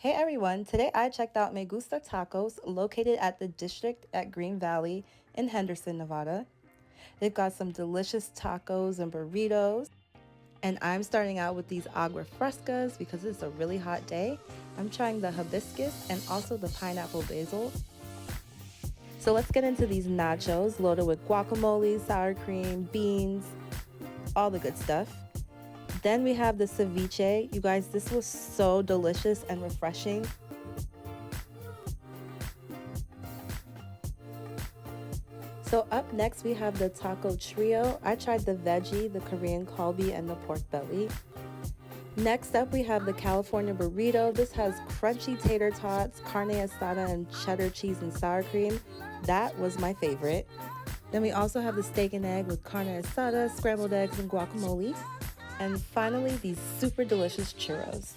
Hey everyone, today I checked out Me Gusta Tacos located at the district at Green Valley in Henderson, Nevada. They've got some delicious tacos and burritos. And I'm starting out with these agua frescas because it's a really hot day. I'm trying the hibiscus and also the pineapple basil. So let's get into these nachos loaded with guacamole, sour cream, beans, all the good stuff. Then we have the ceviche. You guys, this was so delicious and refreshing. So up next we have the taco trio. I tried the veggie, the Korean kalbi, and the pork belly. Next up we have the California burrito. This has crunchy tater tots, carne asada, and cheddar cheese and sour cream. That was my favorite. Then we also have the steak and egg with carne asada, scrambled eggs, and guacamole. And finally, these super delicious churros.